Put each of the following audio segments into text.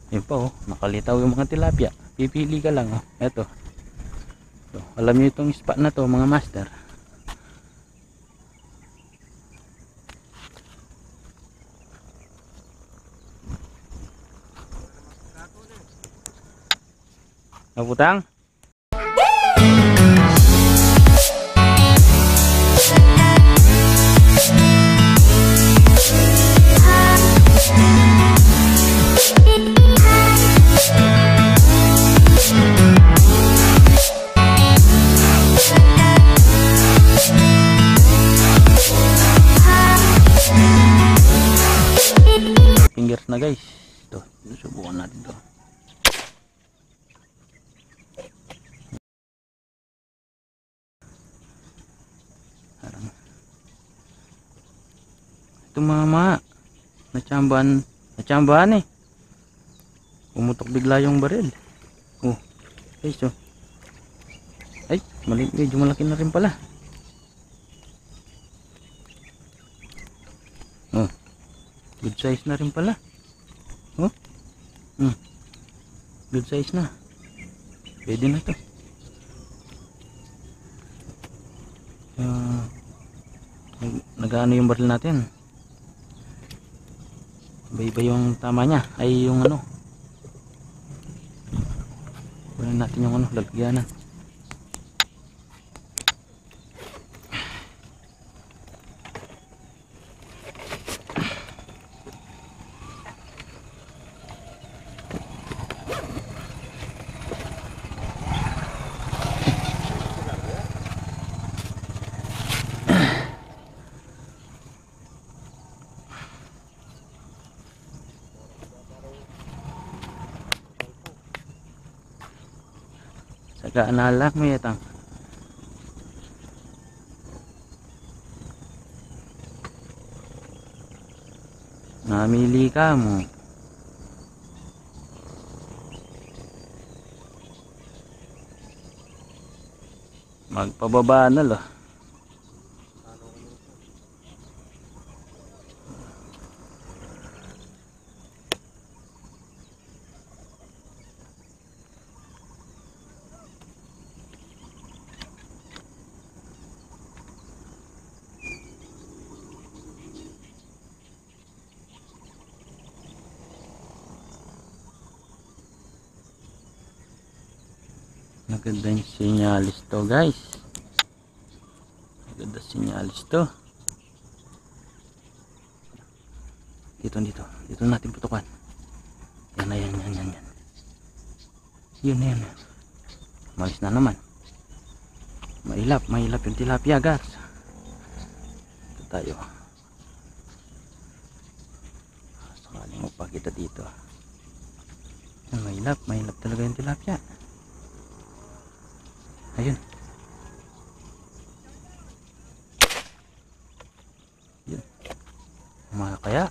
Yun pa oh, nakalitaw yung mga tilapia. Pipili ka lang oh. Eto. So, alam niyo itong spot na to mga master. Naputang? Fingers na guys. Ito, subukan natin to. Ito mama, natsambahan eh. Pumutok bigla yung baril. Oh, guys oh. Ay, medyo malaki na rin pala. Oh, good size na rin pala. Oh, good size na. Pwede na to. Nag-ano yung baril natin. Iba-iba yung tama niya. Ay yung ano. Kunin natin yung ano, lalagyanan. Saka analak mo yatang. Namili ka mo. Magpababa na lo. Maganda yung sinyalis to guys. Maganda sinyalis to. Dito natin putukan. Yan. Yun. Malis na naman. Mailap yung tilapia guys. Ito tayo. Sakaling magpakita dito. Mailap talaga yung tilapia. Ayun. Yun. Kaya.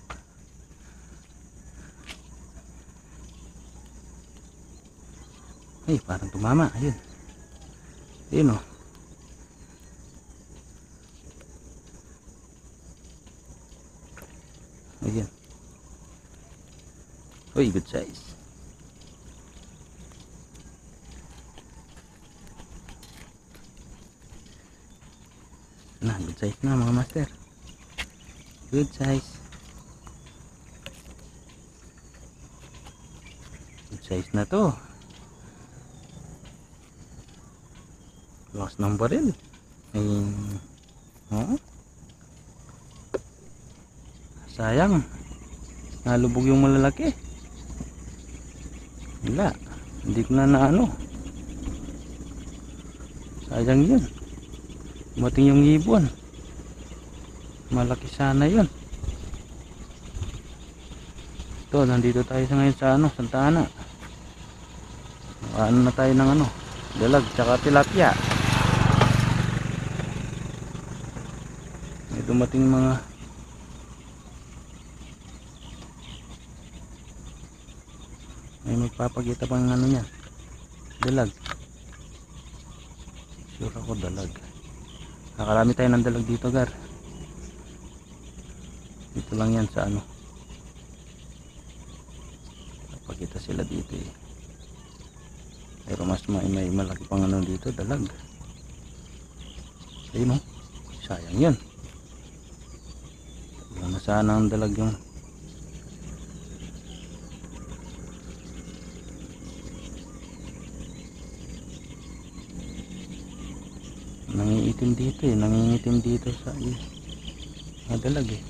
Ay, parang tumama. Ayun. Ayun oh. Ayun. Uy, good size. Nah, good size na mga master. Good size. Good size na to. Lakas ng baril. Sayang. Nalubog yung malalaki. Wala. Hindi ko na ano. Sayang yun. Mating yung ibon. Malaki sana yun. Ito, nandito tayo sa ngayon sa ano, Santa Ana. Ano na tayo ng ano, dalag tsaka tilapia. May dumating mga magpapakita pang ano niya, dalag. Sure ako dalag. Nakarami tayo ng dalag dito gar. Dito lang yan sa ano, nakakita sila dito eh. Pero mas may malaki pang ano dito, dalag. Ayun oh, sayang yun. Wala na sana ang dalag yung nangingitim dito eh, nangingitim dito sa dalag eh.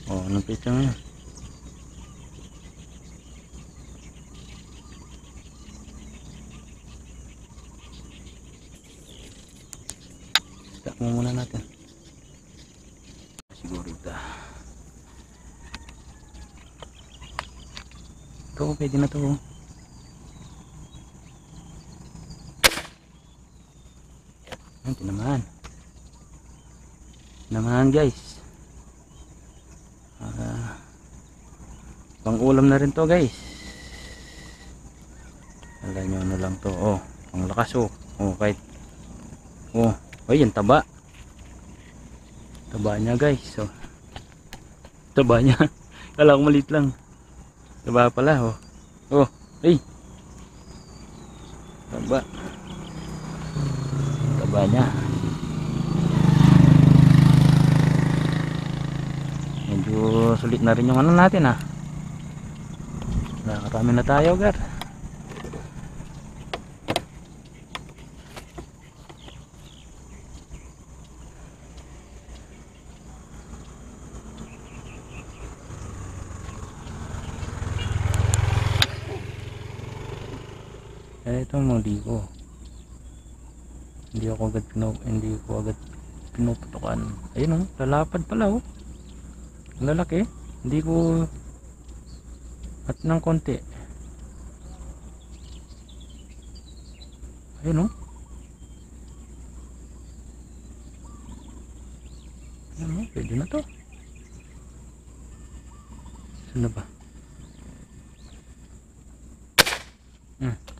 Oh, anong pizza nga yan? Stop mo muna natin. Siguro ito. Ito, pwede na to. Ayan, tinamaan. Tinamaan guys. Pang ulam na rin to guys. Alam nyo ano lang to. Oh, pang lakas oh. Oh, kahit. Oh, ayun taba. Taba niya guys. Oh. Taba niya. Kala ko maliit lang. Taba pala oh. Oh, ay. Taba. Taba niya. Medyo sulit na rin yung ano natin ah. Nakarami na tayo gar. Ito muli ko. Hindi ko agad pinuputukan. Ayun oh, lalapad pala oh. Ang lalaki. Hindi ko at ng konti. Ayun oh. Ayun oh, pwede na to. Saan ba?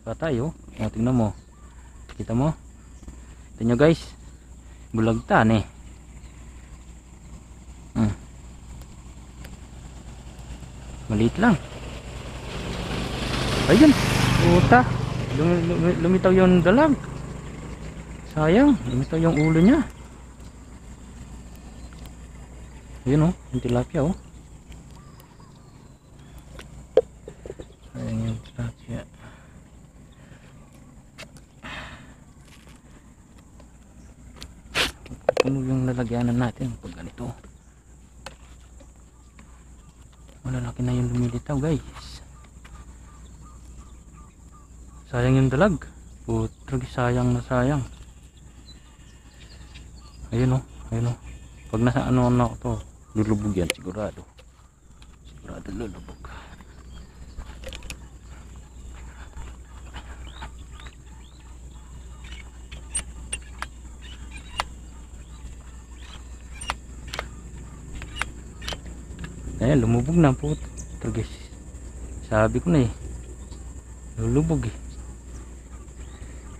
Patay oh. Oh, tingnan mo. Kita mo? Ito nyo guys. Bulagtan eh. Maliit lang. Ayun. Puta. Lumitaw yung dalag. Sayang. Lumitaw yung ulo niya. Ayun oh. Yung tilapia oh. Sayang yung tilapia. Puno yung lalagyanan natin pag ganito. Malalaki na yung lumilitaw guys. Sayang yung dalag. Putrag, sayang na sayang. Ayun oh, ayun oh. Pag nasa ano na ako to, lulubog yan sigurado. Sigurado lulubog. Ayan, lumubog na po. Ito guys. Sabi ko na eh. Lulubog eh.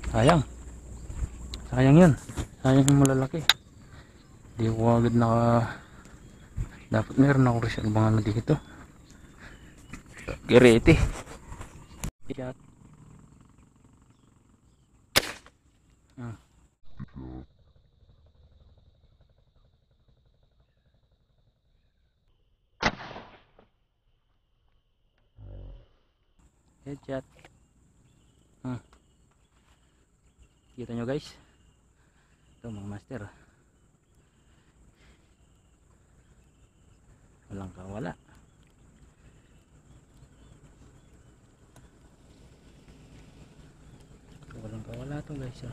Sayang. Sayang yun. Sayang yung malalaki. Di ko agad dapat meron ako reservang ano dito. Gerete. Shot. Headshot. Kita nyo guys. Ito mga master. Walang kawala. Walang kawala to guys.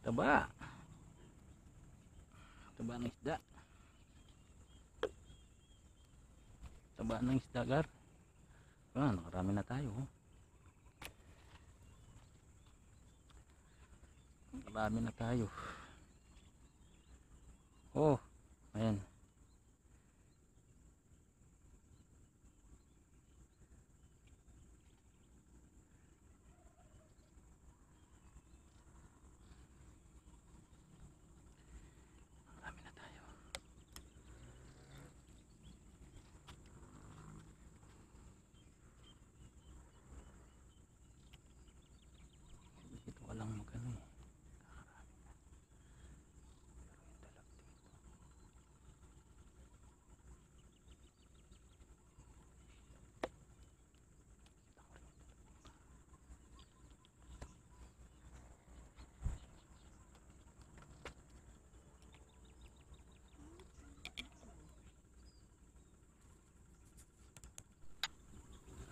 Taba. Taba ng isda. Taba ng isda gar. Nakarami na tayo. Nakarami na tayo. Oh, ayan.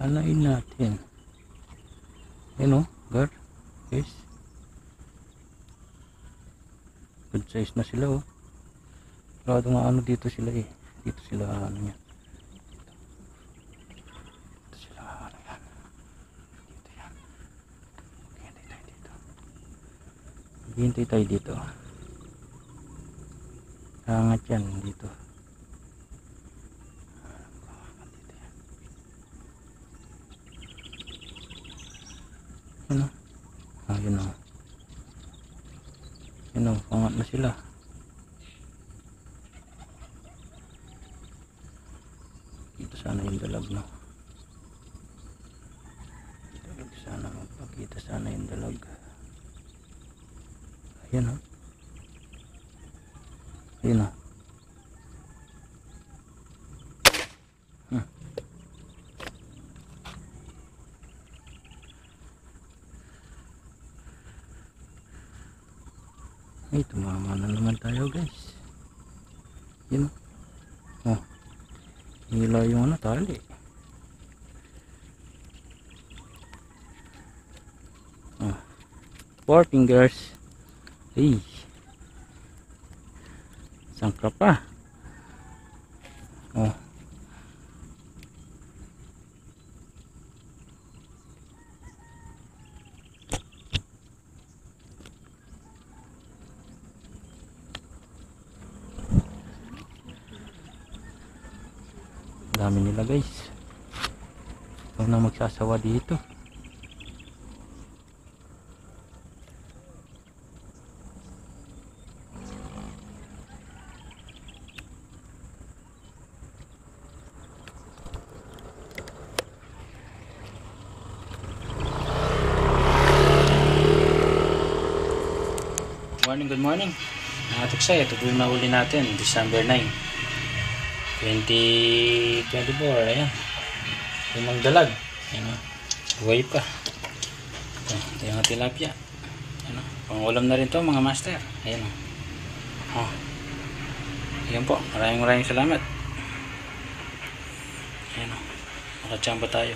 Anain natin. Yan o, guard. Guys. Good size na sila oh. Pero nga ano dito sila eh. Dito sila ano yan. Dito sila ano yan. Dito yan. Maghihintay tayo dito. Maghihintay tayo dito. Angat yan dito. Yun o. Yun o. Yun o, pangat na sila. Dito sana yung dalag no. Dito sana magpakita sana yung dalag. Ayan o. Ayan o. Ay, tumama na naman tayo guys. Yun o. Oh. Hila yung ano, tali. 4 fingers. Ay. Sangka pa. Oh. Dami nila guys. Huwag na magsasawa dito. Good morning. Nakatuksay, ito po yung nahuli natin, December 9, 2024. Ayan. Yung magdalag. Ayan o. Buhay pa. Ito yung tilapia. Ayan o. Pangulam na rin to mga master. Ayan o. Ayan po. Maraming salamat. Ayan o. Makachamba tayo.